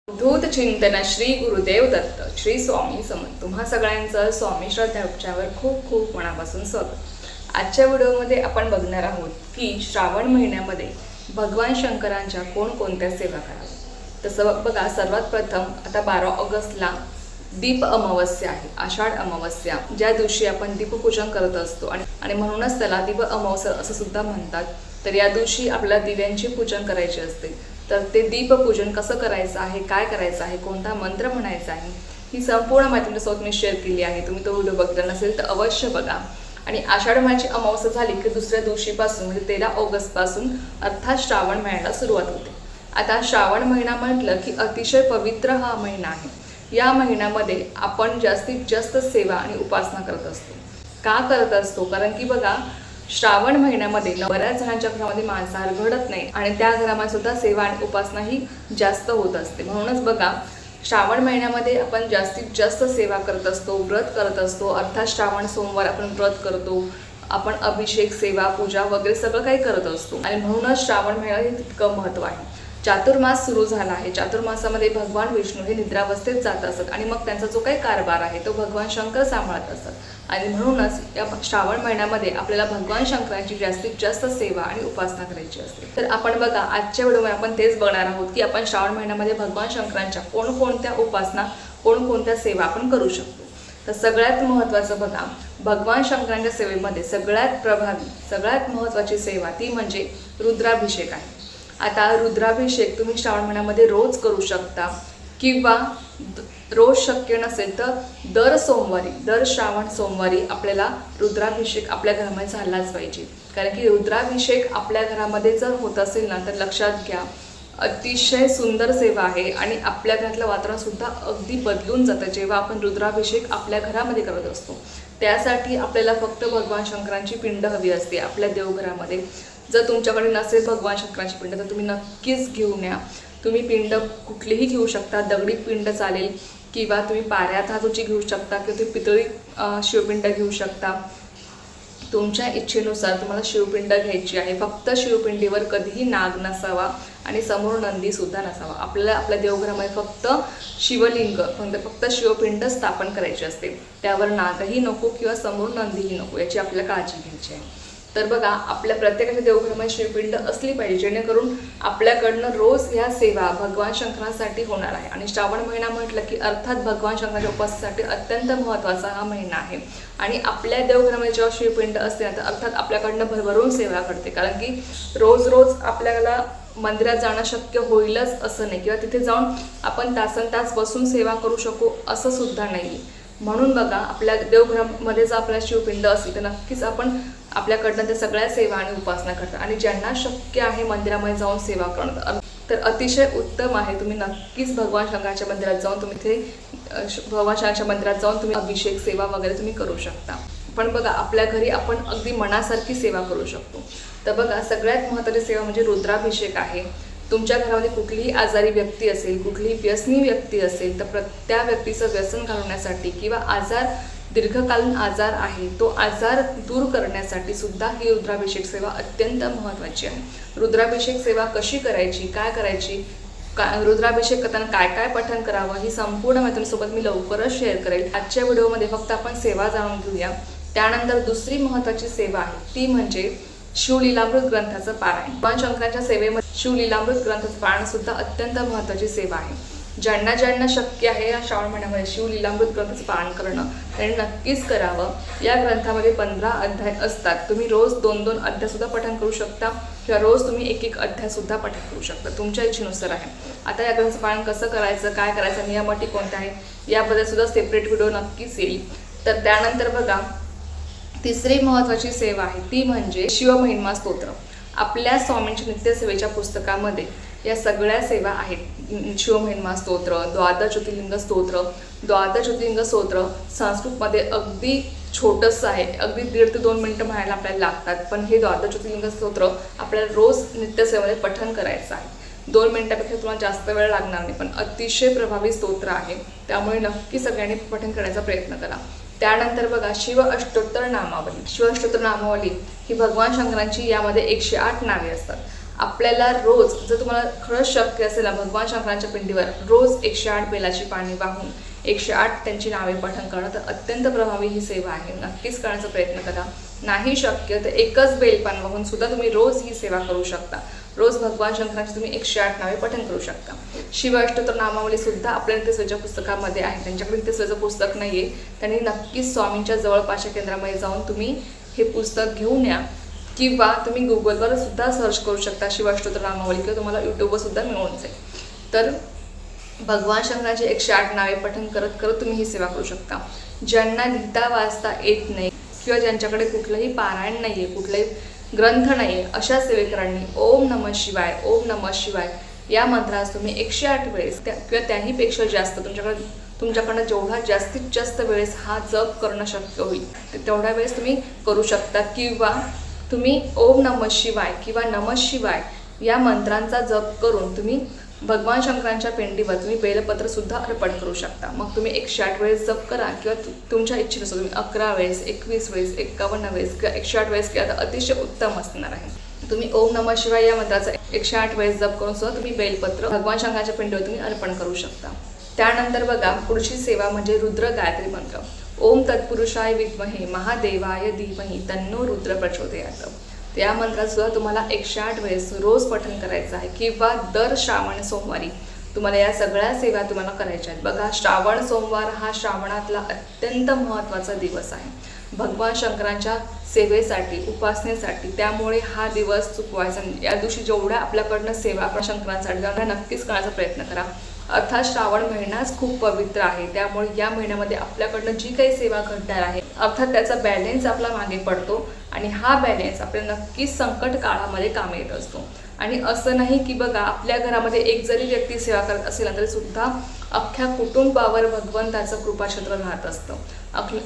अवधूत चिंतन श्री गुरुदेव दत्त श्री स्वामी समर्थ. तुम्हा सगळ्यांचं स्वामी श्रद्धा उपचारावर खूप खूप मनापासून स्वागत. आजच्या व्हिडिओमध्ये आपण बघणार आहोत की श्रावण महिन्यामध्ये भगवान शंकरांच्या कोणकोणत्या सेवा कराव्या. तसं बघा, सर्वात प्रथम आता 12 ऑगस्टला दीप अमावस्या आहे, आषाढ अमावस्या, ज्या दिवशी आपण दीपपूजन करत असतो आणि म्हणूनच त्याला दीप अमावस्या असं सुद्धा म्हणतात. तर या दिवशी आपल्याला दिव्यांचे पूजन करायचे असते. तर ते दीपपूजन कसं करायचं आहे, काय करायचं आहे, कोणता मंत्र म्हणायचा आहे, ही संपूर्ण माहिती तुमच्यासोबत मी शेअर केली आहे. तुम्ही तो व्हिडिओ बघितला नसेल तर अवश्य बघा. आणि आषाढ महिन्याची अमावस्या झाली की दुसऱ्या दिवशीपासून म्हणजे 13 ऑगस्टपासून अर्थात श्रावण महिन्याला सुरुवात होते. आता श्रावण महिना म्हटलं की अतिशय पवित्र हा महिना आहे. या महिन्यामध्ये आपण जास्तीत जास्त सेवा आणि उपासना करत असतो. का करत असतो? कारण की बघा, श्रावण महिन्यामध्ये बऱ्याच जणांच्या घरामध्ये मांसाहार घडत नाही आणि त्या घरामध्ये सुद्धा सेवा आणि उपासना ही जास्त होत असते. म्हणूनच बघा, श्रावण महिन्यामध्ये आपण जास्तीत जास्त सेवा करत असतो, व्रत करत असतो. अर्थात श्रावण सोमवार आपण व्रत करतो, आपण अभिषेक, सेवा, पूजा वगैरे सगळं काही करत असतो. आणि म्हणूनच श्रावण महिन्याला हे तितकं महत्त्व आहे. चातुर्मास सुरू झाला आहे. चातुर्मासामध्ये भगवान विष्णू हे निद्रावस्थेत जात असतात आणि मग त्यांचा जो काही कारभार आहे तो भगवान शंकर सांभाळत असतात. आणि म्हणूनच या श्रावण महिन्यामध्ये आपल्याला भगवान शंकरांची जास्तीत जास्त सेवा आणि उपासना करायची असते. तर आपण बघा, आजच्या व्हिडिओमध्ये आपण तेच बघणार आहोत की आपण श्रावण महिन्यामध्ये भगवान शंकरांच्या कोणकोणत्या उपासना, कोणकोणत्या सेवा आपण करू शकतो. तर सगळ्यात महत्त्वाचं बघा, भगवान शंकरांच्या सेवेमध्ये सगळ्यात प्रभावी, सगळ्यात महत्त्वाची सेवा ती म्हणजे रुद्राभिषेक आहे. आता रुद्राभिषेक तुम्ही श्रावण महिन्यामध्ये रोज करू शकता किंवा रोज शक्य नसेल तर दर सोमवारी, दर श्रावण सोमवारी आपल्याला रुद्राभिषेक आपल्या घरामध्ये झालाच पाहिजे. कारण की रुद्राभिषेक आपल्या घरामध्ये जर होत असेल ना, तर लक्षात घ्या, अतिशय सुंदर सेवा आहे आणि आपल्या घरातलं वातावरणसुद्धा अगदी बदलून जातं जेव्हा आपण रुद्राभिषेक आपल्या घरामध्ये करत असतो. त्यासाठी आपल्याला फक्त भगवान शंकरांची पिंड हवी असते आपल्या देवघरामध्ये. जर तुमच्याकडे नसेल भगवान शंकरांची पिंड तर तुम्ही नक्कीच घेऊन या. तुम्ही पिंड कुठलीही घेऊ शकता, दगडी पिंड चालेल किंवा तुम्ही पाऱ्या धातूची घेऊ शकता किंवा तुम्ही पितळी शिवपिंड घेऊ शकता. तुमच्या इच्छेनुसार तुम्हाला शिवपिंड घ्यायची आहे. फक्त शिवपिंडीवर कधीही नाग नसावा आणि समोर नंदीसुद्धा नसावा. आपल्याला आपल्या देवघरामध्ये फक्त शिवलिंग, फक्त शिवपिंड स्थापन करायची असते. त्यावर नागही नको किंवा समोर नंदीही नको, याची आपल्याला काळजी घ्यायची आहे. तर बघा, आपल्या प्रत्येकाच्या देवघरामध्ये शिवपिंड असली पाहिजे जेणेकरून आपल्याकडनं रोज ह्या सेवा भगवान शंकरांसाठी होणार आहे. आणि श्रावण महिना म्हटलं की अर्थात भगवान शंकराच्या उपासनेसाठी अत्यंत महत्त्वाचा हा महिना आहे. आणि आपल्या देवघरामध्ये जेव्हा शिवपिंड असते ना, तर अर्थात आपल्याकडनं भरभरून सेवा घडते. कारण की रोज रोज आपल्याला मंदिरात जाणं शक्य होईलच असं नाही किंवा तिथे जाऊन आपण तासनतास बसून सेवा करू शकू असं सुद्धा नाही. म्हणून बघा, आपल्या देवघरामध्ये जर आपल्याला शिवपिंड असेल तर नक्कीच आपण आपल्याकडनं त्या सगळ्या सेवा आणि उपासना करतात. आणि ज्यांना शक्य आहे मंदिरामध्ये जाऊन सेवा करणं तर अतिशय उत्तम आहे. तुम्ही नक्कीच भगवान शंकराच्या मंदिरात जाऊन तुम्ही भगवान शंकराच्या मंदिरात जाऊन तुम्ही अभिषेक, सेवा वगैरे तुम्ही करू शकता. पण बघा, आपल्या घरी आपण अगदी मनासारखी सेवा करू शकतो. तर बघा, सगळ्यात महत्त्वाची सेवा म्हणजे रुद्राभिषेक आहे. तुमच्या घरामध्ये कुठलीही आजारी व्यक्ती असेल, कुठलीही व्यसनी व्यक्ती असेल तर त्या व्यक्तीचं व्यसन घालवण्यासाठी किंवा दीर्घकालीन आजार आहे तो आजार दूर करण्यासाठी सुद्धा ही रुद्राभिषेक सेवा अत्यंत महत्त्वाची आहे. रुद्राभिषेक सेवा कशी करायची, काय करायची, रुद्राभिषेक करताना काय काय पठण करावं, ही संपूर्ण माहितीसोबत मी लवकरच शेअर करेल. आजच्या व्हिडिओमध्ये फक्त आपण सेवा जाणून घेऊया. त्यानंतर दुसरी महत्त्वाची सेवा आहे ती म्हणजे शिवलीलामृत ग्रंथाचं पारायण. भगवान शंकरांच्या सेवेमध्ये शिवलीलामृत ग्रंथाचं पारायण सुद्धा अत्यंत महत्त्वाची सेवा आहे. ज्यांना ज्यांना शक्य आहे या श्रावण महिन्यामध्ये शिवलीलामृत ग्रंथाचं पारायण करणं त्यांनी नक्कीच करावं. या ग्रंथामध्ये 15 अध्याय असतात. तुम्ही रोज 2-2 अध्यायसुद्धा पठण करू शकता किंवा रोज तुम्ही 1-1 अध्यायसुद्धा पठण करू शकता, तुमच्या इच्छेनुसार आहे. आता या ग्रंथाचं पारायण कसं करायचं, काय करायचं, नियमाटी कोणत्या आहेत याबद्दल सुद्धा सेपरेट व्हिडिओ नक्कीच येईल. तर त्यानंतर बघा, तिसरी महत्त्वाची सेवा आहे ती म्हणजे शिवमहिमा स्तोत्र. आपल्या स्वामींच्या नित्यसेवेच्या पुस्तकामध्ये या सगळ्या सेवा आहेत. शिवमहिमा स्तोत्र, द्वादश ज्योतिर्लिंग स्तोत्र. द्वादश ज्योतिर्लिंग स्तोत्र संस्कृतमध्ये अगदी छोटंसं आहे, अगदी 1.5 ते 2 मिनटं म्हणायला आपल्याला लागतात. पण हे द्वादश ज्योतिर्लिंग स्तोत्र आपल्याला रोज नित्यसेवेमध्ये पठण करायचं आहे. 2 मिनिटापेक्षा तुम्हाला जास्त वेळ लागणार नाही, पण अतिशय प्रभावी स्तोत्र आहे. त्यामुळे नक्की सगळ्यांनी पठण करायचा प्रयत्न करा. त्यानंतर बघा, शिव अष्टोत्तर नामावली. शिव अष्टोत्तर नामावली ही भगवान शंकरांची, यामध्ये 108 नावे असतात. आपल्याला रोज जर तुम्हाला खरंच शक्य असेल ना भगवान शंकरांच्या पिंडीवर रोज 108 बेलाची पाणी वाहून 108 त्यांची नावे पठण करणं तर अत्यंत प्रभावी ही सेवा आहे. नक्कीच करण्याचा प्रयत्न करा. नाही शक्य तर एकच बेलपान वाहून सुद्धा तुम्ही रोज ही सेवा करू शकता. रोज भगवान शंकरांची तुम्ही 108 नावे पठण करू शकता. शिव अष्टोत्तर नामावली सुद्धा आपल्या नित्यसेवेच्या पुस्तकामध्ये आहे. त्यांच्याकडे नित्यसेवेचं पुस्तक नाही आहे, त्यांनी नक्कीच स्वामींच्या जवळपासच्या केंद्रामध्ये जाऊन तुम्ही हे पुस्तक घेऊन या किंवा तुम्ही गुगलवर सुद्धा सर्च करू शकता शिव अष्टोत्तर नामावली किंवा तुम्हाला यूट्यूबवर सुद्धा मिळून जाईल. तर भगवान शंकरांचे 108 नावे पठण करत करत तुम्ही ही सेवा करू शकता. ज्यांना लिहिता वाचता येत नाही किंवा ज्यांच्याकडे कुठलंही पारायण नाही आहे, कुठलाही ग्रंथ नाही आहे, अशा सेवेकरांनी ओम नमः शिवाय ओम नमः शिवाय या मंत्रास तुम्ही 108 वेळेस किंवा त्याहीपेक्षा जास्त तुमच्याकडनं जेवढा जास्तीत जास्त वेळेस हा जप करणं शक्य होईल तेवढ्या वेळेस तुम्ही करू शकता. किंवा तुम्ही ओम नमः शिवाय किंवा नमः शिवाय या मंत्रांचा जप करून तुम्ही भगवान शंकरांच्या पिंडीवर तुम्ही बेलपत्र सुद्धा अर्पण करू शकता. मग तुम्ही 108 वेळेस जप करा किंवा तुमच्या इच्छेनुसार तुम्ही 11 वेळेस 21 वेळेस 51 वेळेस किंवा 108 वेळेस केला तर अतिशय उत्तम असणार आहे. तुम्ही ओम नमः शिवाय या मंत्राचा 108 वेळेस जप करून सुद्धा तुम्ही बेलपत्र भगवान शंकराच्या पिंडीवर तुम्ही अर्पण करू शकता. त्यानंतर बघा पुढची सेवा म्हणजे रुद्र गायत्री मंत्र. ओम तत्पुरुषाय विद्महे महादेवाय धीमहि तन्नो रुद्र प्रचोदयात. त्या मंत्रात सुद्धा तुम्हाला 108 वेळेस रोज पठण करायचं आहे किंवा दर श्रावण सोमवारी तुम्हाला या सगळ्या सेवा तुम्हाला करायच्या आहेत. बघा श्रावण सोमवार हा श्रावणातला अत्यंत महत्त्वाचा दिवस आहे भगवान शंकरांच्या सेवेसाठी उपासनेसाठी. त्यामुळे हा दिवस चुकवायचा नाही. या दिवशी जेवढ्या आपल्याकडनं सेवा शंकरांसाठी तेवढ्या नक्कीच करण्याचा प्रयत्न करा. अर्थात श्रावण महिनाच खूप पवित्र आहे, त्यामुळे या महिन्यामध्ये आपल्याकडनं जी काही सेवा घडणार आहे अर्थात त्याचा बॅलेन्स आपला मागे पडतो आणि हा बॅलेन्स आपल्याला नक्कीच संकट काळामध्ये कामी येत असतो. आणि असं नाही की बघा आपल्या घरामध्ये एक जरी व्यक्ती सेवा करत असेल तरी सुद्धा अख्ख्या कुटुंबावर भगवंताचं कृपाछत्र राहत असतं.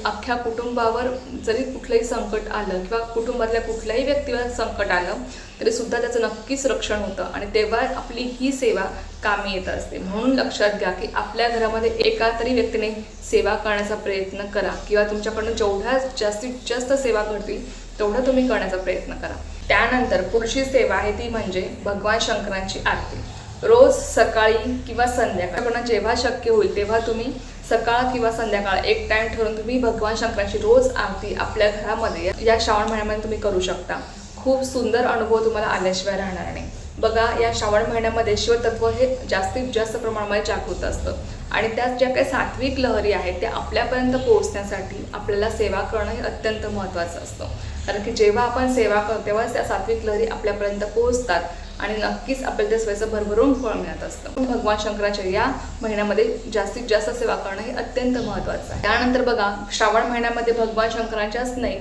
अख्ख्या कुटुंबावर जरी कुठलंही संकट आलं किंवा कुटुंबातल्या कुठल्याही व्यक्तीवर संकट आलं तरी सुद्धा त्याचं नक्कीच रक्षण होतं आणि तेव्हा आपली ही सेवा कामी येत असते. म्हणून लक्षात घ्या की आपल्या घरामध्ये एका तरी व्यक्तीने सेवा करण्याचा प्रयत्न करा किंवा तुमच्याकडून जेवढ्या जास्तीत जास्त सेवा घडतील तेवढं तुम्ही करण्याचा प्रयत्न करा. त्यानंतर पुढची सेवा आहे ती म्हणजे भगवान शंकरांची आरती. रोज सकाळी किंवा संध्याकाळी जेव्हा शक्य होईल तेव्हा तुम्ही सकाळ किंवा संध्याकाळ एक टाइम ठरवून तुम्ही भगवान शंकरांची रोज आरती आपल्या घरामध्ये या श्रावण महिन्यामध्ये तुम्ही करू शकता. खूप सुंदर अनुभव तुम्हाला आल्याशिवाय राहणार नाही. बघा या श्रावण महिन्यामध्ये शिवतत्व हे जास्तीत जास्त प्रमाणामध्ये जागृत असतं आणि त्यात ज्या काही सात्विक लहरी आहेत त्या आपल्यापर्यंत पोहोचण्यासाठी आपल्याला सेवा करणं हे अत्यंत महत्त्वाचं असतं. कारण की जेव्हा आपण सेवा करतो तेव्हाच त्या सात्विक लहरी आपल्यापर्यंत पोहोचतात आणि नक्कीच आपल्याला त्या सेवेचं भरभरून फळ मिळत असतं. भगवान शंकराच्या या महिन्यामध्ये जास्तीत जास्त सेवा करणं हे अत्यंत महत्त्वाचं आहे. त्यानंतर बघा श्रावण महिन्यामध्ये भगवान शंकरांच्याच नाही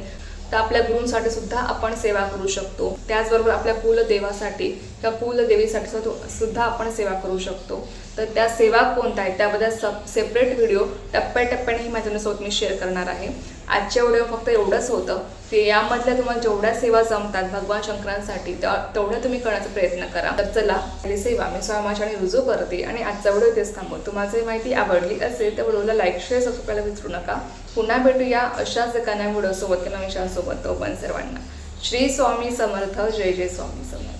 तर आपल्या गुरूंसाठी सुद्धा आपण सेवा करू शकतो. त्याचबरोबर आपल्या कुलदेवासाठी किंवा कुलदेवीसाठी सुद्धा आपण सेवा करू शकतो. तर त्या सेवा कोणत्या आहेत त्याबद्दल सेपरेट व्हिडिओ टप्प्याटप्प्याने ही माझ्यासोबत मी शेअर करणार आहे. आजच्या व्हिडिओ फक्त एवढंच होतं की यामधल्या तुम्हाला जेवढ्या सेवा जमतात भगवान शंकरांसाठी तेवढ्या तुम्ही करण्याचा प्रयत्न करा. तर चला ही सेवा मी स्वयंमाशाने रुजू करते आणि आजचा व्हिडिओ इथेच थांबवतो. तुम्हाला जर माहिती आवडली असेल तर व्हिडिओला लाईक शेअर सबस्क्राईब करायला विसरू नका. पुन्हा भेटूया अशाच एका नव्या व्हिडिओसोबत किंवा विषयासोबत. तो पण सर्वांना श्री स्वामी समर्थ. जय जय स्वामी समर्थ.